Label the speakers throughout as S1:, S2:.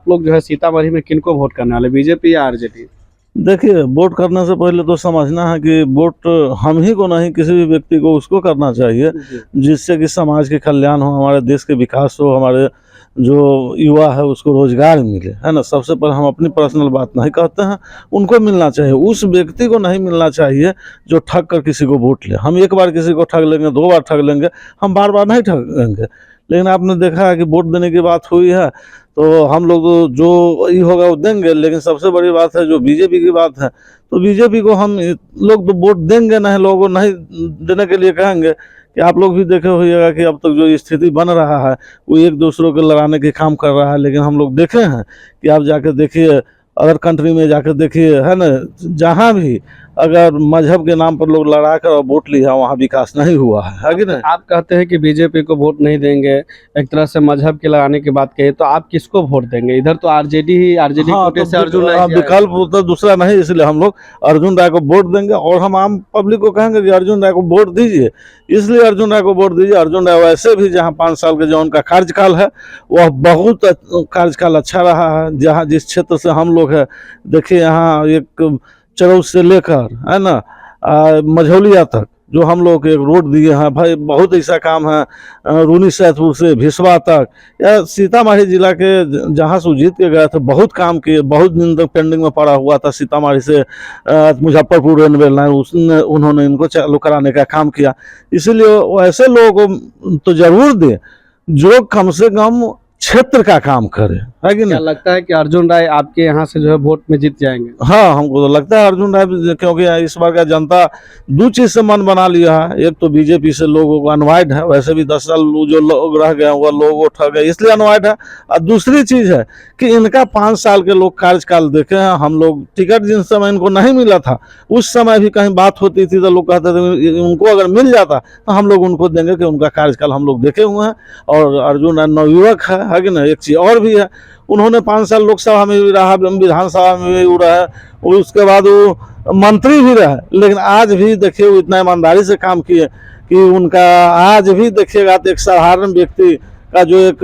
S1: आप लोग जो है सीतामढ़ी में किनको वोट करने वाले, बीजेपी या आरजेडी?
S2: देखिए, वोट करने से पहले तो समझना है कि वोट हम ही को नहीं, किसी भी व्यक्ति को उसको करना चाहिए
S1: जी।
S2: जिससे कि समाज के कल्याण हो, हमारे देश के विकास हो, हमारे जो युवा है उसको रोजगार मिले, है ना। सबसे पहले हम अपनी पर्सनल बात नहीं कहते हैं, उनको मिलना चाहिए। उस व्यक्ति को नहीं मिलना चाहिए जो ठग कर किसी को वोट ले। हम एक बार किसी को ठग लेंगे, 2 बार ठग लेंगे, हम बार बार नहीं ठगेंगे। लेकिन आपने देखा है कि वोट देने की बात हुई है तो हम लोग जो ये होगा वो देंगे, लेकिन सबसे बड़ी बात है जो बीजेपी की बात है, तो बीजेपी को हम लोग तो वोट देंगे नहीं, लोगों को नहीं देने के लिए कहेंगे कि आप लोग भी देखे होइएगा कि अब तक जो स्थिति बन रहा है वो एक दूसरों को लड़ाने के काम कर रहा है। लेकिन हम लोग देखे हैं कि आप जाकर देखिए, अदर कंट्री में जाकर देखिए, है ना, जहाँ भी अगर मजहब के नाम पर लोग लड़ा कर और वोट लिया वहाँ विकास नहीं हुआ है कि नहीं।
S1: आप कहते हैं कि बीजेपी को वोट नहीं देंगे, एक तरह से मजहब के लगाने की बात कही, तो आप किसको वोट देंगे? इधर तो आरजेडी
S2: हाँ,
S1: कोटे
S2: तो
S1: से अर्जुन राय जी आए
S2: विकल्प तो दूसरा नहीं, इसलिए हम लोग अर्जुन राय को वोट देंगे। और हम आम पब्लिक को कहेंगे कि अर्जुन राय को वोट दीजिए, इसलिए अर्जुन राय को वोट दीजिए। अर्जुन राय वैसे भी जहाँ 5 साल के जो उनका कार्यकाल है वह बहुत कार्यकाल अच्छा रहा है। जहाँ जिस क्षेत्र से हम लोग हैं, देखिए यहाँ एक चरौद से लेकर, है ना, मझौलिया तक जो हम लोग एक रोड दिए हैं भाई, बहुत ऐसा काम है। रूनी सैदपुर से भिसवा तक, या सीतामढ़ी जिला के जहाँ से जीत के गए थे बहुत काम किए, बहुत दिन तक पेंडिंग में पड़ा हुआ था। सीतामढ़ी से मुजफ्फरपुर रेलवे लाइन उन्होंने इनको चालू कराने का काम किया। इसीलिए ऐसे लोगों को तो जरूर दें जो कम से कम क्षेत्र का काम करे, है कि
S1: क्या
S2: नहीं।
S1: लगता है कि अर्जुन राय आपके यहाँ से जो है वोट में जीत जाएंगे?
S2: हाँ, हमको तो लगता है अर्जुन राय, क्योंकि इस बार का जनता 2 चीज से मन बना लिया है। एक तो बीजेपी से लोगों को अनवाइड है, वैसे भी 10 साल जो लोग रह गए वह लोग ठग गए इसलिए अनवाइड है। और दूसरी चीज है कि इनका 5 साल के लोग कार्यकाल देखे हैं। हम लोग टिकट जिन समय इनको नहीं मिला था उस समय भी कहीं बात होती थी तो लोग कहते थे उनको अगर मिल जाता तो हम लोग उनको देंगे, कि उनका कार्यकाल हम लोग देखे हुए हैं। और अर्जुन राय नवयुवक है कि नहीं। एक चीज और भी है, उन्होंने 5 साल लोकसभा में भी रहा, विधानसभा में भी रहा, उसके बाद वो मंत्री भी रहे। लेकिन आज भी देखिए वो इतना ईमानदारी से काम किए कि उनका आज भी देखिएगा तो एक साधारण व्यक्ति का जो एक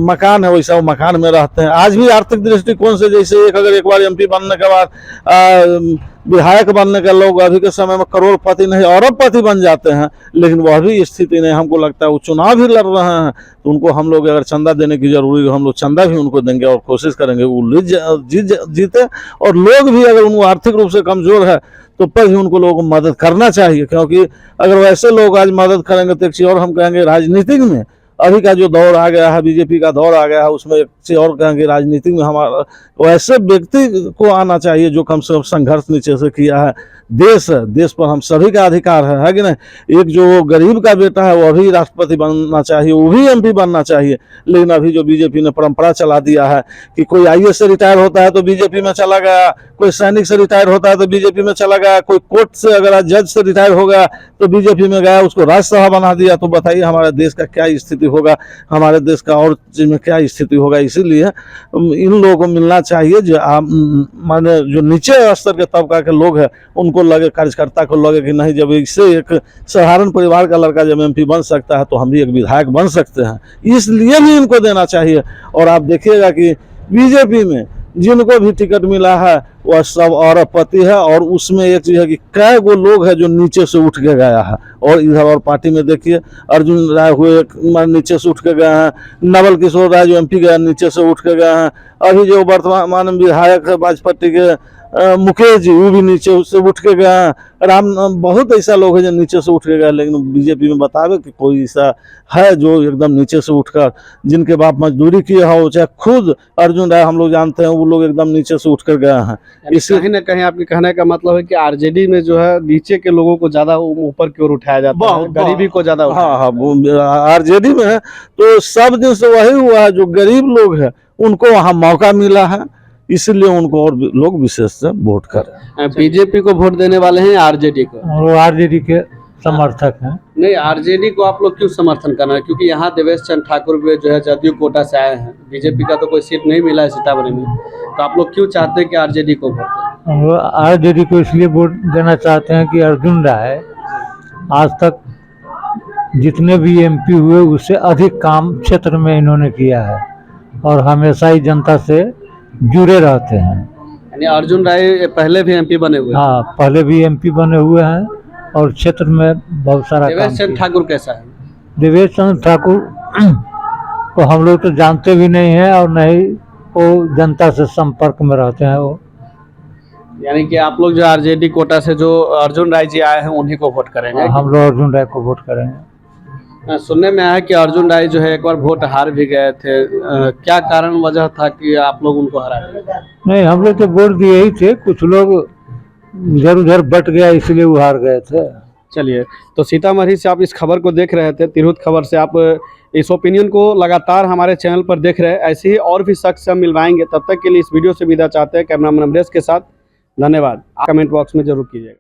S2: मकान है वैसा वो मकान में रहते हैं। आज भी आर्थिक दृष्टिकोण से, जैसे अगर एक बार एमपी बनने के बाद विधायक बनने के लोग अभी के समय में करोड़पति नहीं अरबपति बन जाते हैं, लेकिन वह भी स्थिति नहीं। हमको लगता है वो चुनाव भी लड़ रहे हैं तो उनको हम लोग अगर चंदा देने की जरूरी है हम लोग चंदा भी उनको देंगे और कोशिश करेंगे वो जीते। और लोग भी अगर उनको आर्थिक रूप से कमजोर है तो पर भी उनको लोगों को मदद करना चाहिए, क्योंकि अगर वैसे लोग आज मदद करेंगे तो एक चीज और हम कहेंगे, राजनीतिक में अभी का जो दौर आ गया है, बीजेपी का दौर आ गया है, उसमें एक चीज और कहेंगे, राजनीति में हमारा वैसे व्यक्ति को आना चाहिए जो कम से कम संघर्ष नीचे से किया है। देश है, देश पर हम सभी का अधिकार है कि नहीं। एक जो गरीब का बेटा है वह भी राष्ट्रपति बनना चाहिए, वो भी एमपी बनना चाहिए। लेकिन अभी जो बीजेपी ने परंपरा चला दिया है कि कोई आईएएस से रिटायर होता है तो बीजेपी में चला गया, कोई सैनिक से रिटायर होता है तो बीजेपी में चला गया, कोई कोर्ट से अगर जज से रिटायर हो गया तो बीजेपी में गया, उसको राज्यसभा बना दिया। तो बताइए हमारे देश का क्या स्थिति होगा, हमारे देश का और चीज में क्या स्थिति होगा। इसीलिए इन लोगों को मिलना चाहिए जो माने जो नीचे स्तर के तबका के लोग हैं उनको लगे, कार्यकर्ता को लगे कि नहीं, जब इससे एक साधारण परिवार का लड़का जब एमपी बन सकता है तो हम भी एक विधायक बन सकते हैं, इसलिए भी इनको देना चाहिए। और आप देखिएगा कि बीजेपी में जिनको भी टिकट मिला है वह सब अरबपति है। और उसमें एक चीज है कि कई गो लोग हैं जो नीचे से उठ के गया है। और इधर और पार्टी में देखिए अर्जुन राय हुए नीचे से उठ के गए हैं, नवल किशोर राय जो एमपी गए नीचे से उठ के गए हैं, अभी जो वर्तमान विधायक है भाजपा के मुकेश जी वो भी नीचे से उठ के गए हैं, बहुत ऐसा लोग हैं जो नीचे से उठ के गए। लेकिन बीजेपी में बतावे कि कोई ऐसा है जो एकदम नीचे से उठकर, जिनके बाप मजदूरी किए हो, चाहे खुद अर्जुन राय हम लोग जानते हैं, वो लोग एकदम नीचे से उठ कर गए हैं।
S1: इसी कहीं ना कहीं आपके कहने का मतलब है कि आरजेडी में जो है नीचे के लोगों को ज्यादा ऊपर की ओर उठाया जाता है, गरीबी को ज्यादा।
S2: हाँ हाँ, आरजेडी में है तो सब दिन से वही हुआ है, जो गरीब लोग है उनको वहाँ मौका मिला है, इसलिए उनको और लोग विशेष से वोट करें।
S1: बीजेपी को वोट देने वाले हैं आरजेडी को?
S3: वो आरजेडी के समर्थक हैं।
S1: नहीं, आरजेडी को आप लोग क्यों समर्थन करना है? क्योंकि यहाँ देवेश चंद्र ठाकुर भी जो है जदयू कोटा से आए हैं, बीजेपी का तो कोई सीट नहीं मिला है सीतामढ़ी में, तो आप लोग क्यों चाहते हैं कि आरजेडी को वोट दें?
S3: वो आरजेडी को इसलिए वोट देना चाहते हैं कि अर्जुन राय आज तक जितने भी एमपी हुए उससे अधिक काम क्षेत्र में इन्होंने किया है। और हमेशा ही जनता से जुड़े रहते हैं।
S1: यानी अर्जुन राय पहले भी एमपी बने हुए हैं।
S3: हाँ, पहले भी एमपी बने हुए हैं और क्षेत्र में बहुत सारा काम
S1: देवेश चंद्र
S3: किया।
S1: ठाकुर कैसा है?
S3: देवेश चंद्र ठाकुर को हम लोग तो जानते भी नहीं हैं और नहीं वो जनता से संपर्क में रहते हैं। वो
S1: यानी कि आप लोग जो आरजेडी कोटा से जो अर्जुन राय जी आए हैं उन्हीं को वोट करेंगे।
S3: हम लोग अर्जुन राय को वोट करेंगे।
S1: सुनने में आया कि अर्जुन राय जो है एक बार वोट हार भी गए थे, क्या कारण वजह था कि आप लोग उनको हरा दिए?
S3: नहीं, हम लोग तो वोट दिए ही थे, कुछ लोग इधर उधर बट गया इसलिए वो हार गए थे।
S1: चलिए, तो सीतामढ़ी से आप इस खबर को देख रहे थे, तिरहुत खबर से आप इस ओपिनियन को लगातार हमारे चैनल पर देख रहे हैं। ऐसे ही और भी शख्स हम मिलवाएंगे, तब तक के लिए इस वीडियो से विदा चाहते हैं। कैमरामैन अमरेश के साथ धन्यवाद। कमेंट बॉक्स में जरूर कीजिएगा।